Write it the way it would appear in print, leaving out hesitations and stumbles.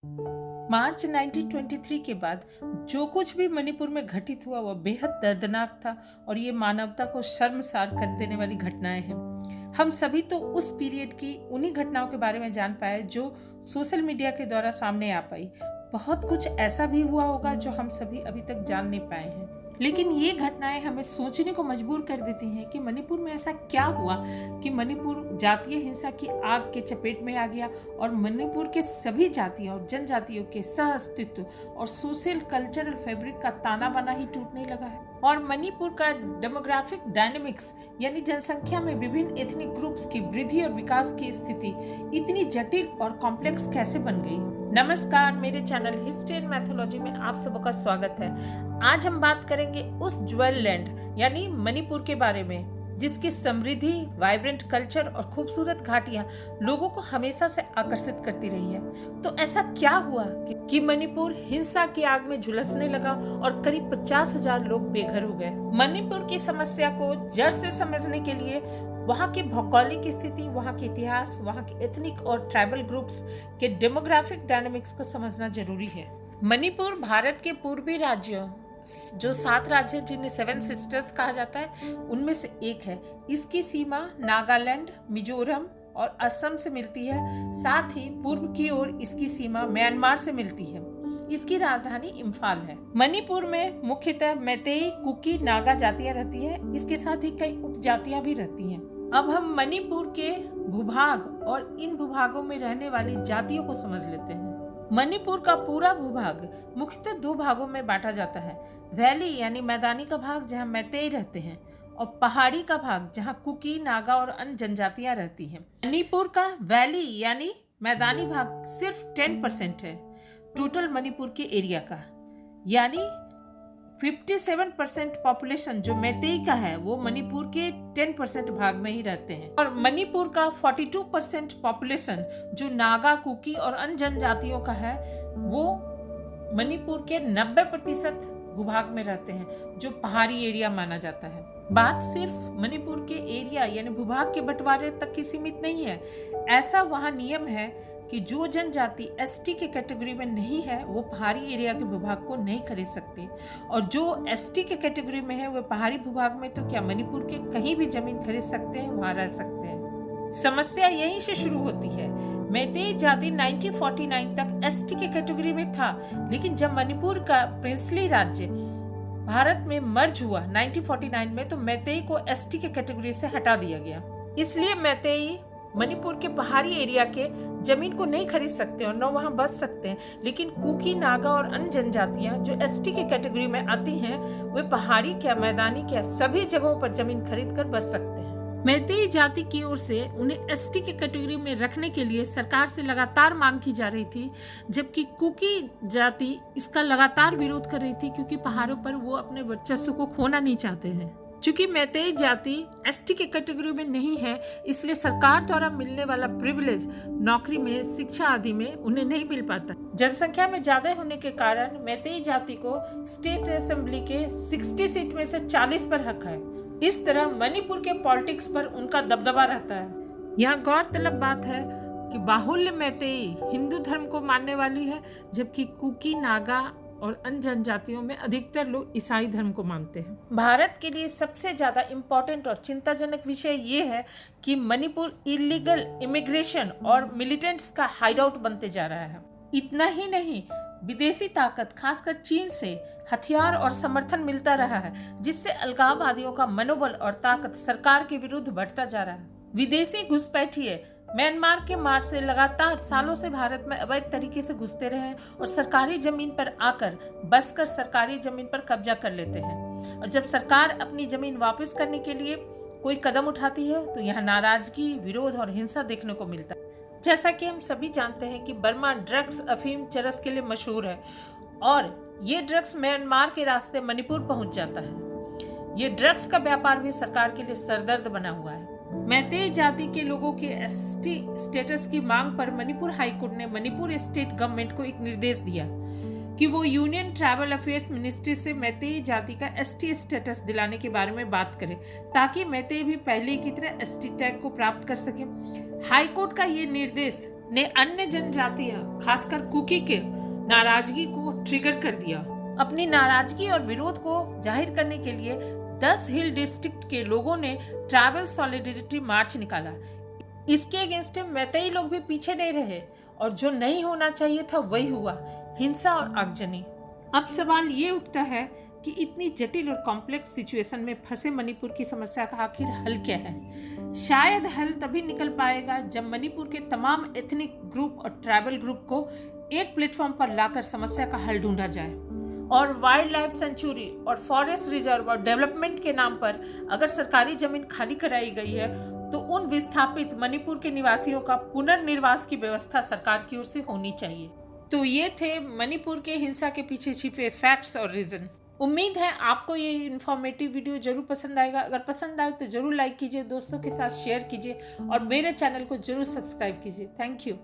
मार्च 1923 के बाद जो कुछ भी मणिपुर में घटित हुआ वह बेहद दर्दनाक था और ये मानवता को शर्मसार कर देने वाली घटनाएं हैं। हम सभी तो उस पीरियड की उन्हीं घटनाओं के बारे में जान पाए जो सोशल मीडिया के द्वारा सामने आ पाई। बहुत कुछ ऐसा भी हुआ होगा जो हम सभी अभी तक जान नहीं पाए हैं, लेकिन ये घटनाएं हमें सोचने को मजबूर कर देती हैं कि मणिपुर में ऐसा क्या हुआ कि मणिपुर जातीय हिंसा की आग के चपेट में आ गया और मणिपुर के सभी जातियों और जनजातियों के सह अस्तित्व और सोशल कल्चरल फैब्रिक का ताना बाना ही टूटने लगा है। और मणिपुर का डेमोग्राफिक डायनेमिक्स यानी जनसंख्या में विभिन्न एथनिक ग्रुप्स की वृद्धि और विकास की स्थिति इतनी जटिल और कॉम्प्लेक्स कैसे बन गई। नमस्कार, मेरे चैनल हिस्ट्री एंड मैथोलॉजी में आप सबका स्वागत है। आज हम बात करेंगे उस ज्वेल लैंड यानी मणिपुर के बारे में जिसकी समृद्धि, वाइब्रेंट कल्चर और खूबसूरत घाटियां लोगों को हमेशा से आकर्षित करती रही है। तो ऐसा क्या हुआ कि मणिपुर हिंसा की आग में झुलसने लगा और करीब 50,000 लोग बेघर हो गए। मणिपुर की समस्या को जड़ से समझने के लिए वहाँ की भौगोलिक स्थिति, वहाँ के इतिहास, वहाँ के एथनिक और ट्राइबल ग्रुप्स के डेमोग्राफिक डायनामिक्स को समझना जरूरी है। मणिपुर भारत के पूर्वी राज्यों जो 7 राज्य जिन्हें 7 सिस्टर्स कहा जाता है उनमें से एक है। इसकी सीमा नागालैंड, मिजोरम और असम से मिलती है। साथ ही पूर्व की ओर इसकी सीमा म्यांमार से मिलती है। इसकी राजधानी इम्फाल है। मणिपुर में मुख्यतः मैतेई, कुकी, नागा जातियां रहती है। इसके साथ ही कई उपजातियां भी रहती हैं। अब हम मणिपुर के भूभाग और इन भूभागों में रहने वाली जातियों को समझ लेते हैं। मणिपुर का पूरा भूभाग मुख्यतः 2 भागों में बांटा जाता है। वैली यानी मैदानी का भाग जहाँ मैतेई रहते हैं और पहाड़ी का भाग जहाँ कुकी, नागा और अन्य जनजातियां रहती हैं। मणिपुर का वैली यानी मैदानी भाग सिर्फ 10% है टोटल मणिपुर के एरिया का, यानी 57% पॉपुलेशन जो मैतेई का है वो मणिपुर के 10% भाग में ही रहते हैं। और मणिपुर का 42% पॉपुलेशन जो नागा, कुकी और अन्य जनजातियों का है वो मणिपुर के 90% भूभाग में रहते हैं जो पहाड़ी एरिया माना जाता है। बात सिर्फ मणिपुर के एरिया यानी भूभाग के बंटवारे तक की सीमित नहीं है। ऐसा वहाँ नियम है कि जो जनजाति एसटी के कैटेगरी में नहीं है वो पहाड़ी एरिया के भूभाग को नहीं खरीद सकते, और जो एसटी के कैटेगरी में है वो पहाड़ी भूभाग में तो क्या मणिपुर के कहीं भी जमीन खरीद सकते हैं, वहां रह सकते हैं। समस्या यहीं से शुरू होती है। मैतेई जाति 1949 तक एसटी के कैटेगरी में था, लेकिन जब मणिपुर का प्रिंसली राज्य भारत में मर्ज हुआ 1949 में तो मैतेई को एसटी के कैटेगरी से हटा दिया गया। इसलिए मैतेई मणिपुर के पहाड़ी एरिया के जमीन को नहीं खरीद सकते और न वहां बस सकते हैं, लेकिन कुकी, नागा और अन्य जनजातियां जो एसटी के कैटेगरी में आती हैं वे पहाड़ी क्या मैदानी क्या सभी जगहों पर जमीन खरीद कर बस सकते हैं। मैतेई जाति की ओर से उन्हें एसटी के कैटेगरी में रखने के लिए सरकार से लगातार मांग की जा रही थी, जबकि कुकी जाति इसका लगातार विरोध कर रही थी क्योंकि पहाड़ों पर वो अपने वर्चस्व को खोना नहीं चाहते हैं। चूंकि मैतेई जाति एसटी के कैटेगरी में नहीं है, इसलिए सरकार द्वारा मिलने वाला प्रिविलेज नौकरी में, शिक्षा आदि में उन्हें नहीं मिल पाता। जनसंख्या में ज्यादा होने के कारण मैतेई जाति को स्टेट असेंबली के 60 सीट में से 40 पर हक है। इस तरह मणिपुर के पॉलिटिक्स पर उनका दबदबा रहता है। यहाँ गौरतलब बात है कि बाहुल्य मैतेई हिंदू धर्म को मानने वाली है, जबकि कुकी, नागा और अन्य जनजातियों में अधिकतर लोग ईसाई धर्म को मानते हैं। भारत के लिए सबसे ज्यादा इम्पोर्टेंट और चिंताजनक विषय ये है कि मणिपुर इलीगल इमिग्रेशन और मिलिटेंट्स का हाइडआउट बनते जा रहा है। इतना ही नहीं, विदेशी ताकत खासकर चीन से हथियार और समर्थन मिलता रहा है, जिससे अलगाववादियों का मनोबल और ताकत सरकार के विरुद्ध बढ़ता जा रहा है। विदेशी घुसपैठिए म्यांमार के मार्ग से लगातार सालों से भारत में अवैध तरीके से घुसते रहे हैं और सरकारी जमीन पर आकर बसकर सरकारी जमीन पर कब्जा कर लेते हैं। और जब सरकार अपनी जमीन वापस करने के लिए कोई कदम उठाती है तो यहाँ नाराजगी, विरोध और हिंसा देखने को मिलता है। जैसा कि हम सभी जानते हैं कि बर्मा ड्रग्स, अफीम, चरस के लिए मशहूर है और ये ड्रग्स म्यांमार के रास्ते मणिपुर पहुंच जाता है। ये ड्रग्स का व्यापार भी सरकार के लिए सरदर्द बना हुआ है। मैतेई जाति के लोगों के एसटी स्टेटस की मांग पर मणिपुर हाईकोर्ट ने मणिपुर स्टेट गवर्नमेंट को एक निर्देश दिया कि वो यूनियन ट्राइबल अफेयर्स मिनिस्ट्री से मैतेई जाति का एसटी स्टेटस दिलाने के बारे में बात करे, ताकि मैतेई भी पहले की तरह एसटी टैग को प्राप्त कर सके। हाईकोर्ट का ये निर्देश ने अन्य जनजातियां खासकर कुकी के नाराजगी को ट्रिगर कर दिया। अपनी नाराजगी और विरोध को जाहिर करने के लिए 10 हिल डिस्ट्रिक्ट के लोगों ने ट्राइबल सॉलिडेरिटी मार्च निकाला। इसके अगेंस्ट मैतेई लोग भी पीछे नहीं रहे और जो नहीं होना चाहिए था वही हुआ, हिंसा और आगजनी। अब सवाल ये उठता है कि इतनी जटिल और कॉम्प्लेक्स सिचुएशन में फंसे मणिपुर की समस्या का आखिर हल क्या है? शायद हल तभी निकल पाएगा जब मणिपुर के तमाम एथनिक ग्रुप और ट्राइबल ग्रुप को एक प्लेटफॉर्म पर लाकर समस्या का हल ढूंढा जाए। और वाइल्ड लाइफ सेंचुरी और फॉरेस्ट रिजर्व और डेवलपमेंट के नाम पर अगर सरकारी जमीन खाली कराई गई है तो उन विस्थापित मणिपुर के निवासियों का पुनर्निर्वास की व्यवस्था सरकार की ओर से होनी चाहिए। तो ये थे मणिपुर के हिंसा के पीछे छिपे फैक्ट्स और रीजन। उम्मीद है आपको ये इन्फॉर्मेटिव वीडियो जरूर पसंद आएगा। अगर पसंद आए तो जरूर लाइक कीजिए, दोस्तों के साथ शेयर कीजिए और मेरे चैनल को जरूर सब्सक्राइब कीजिए। Thank you.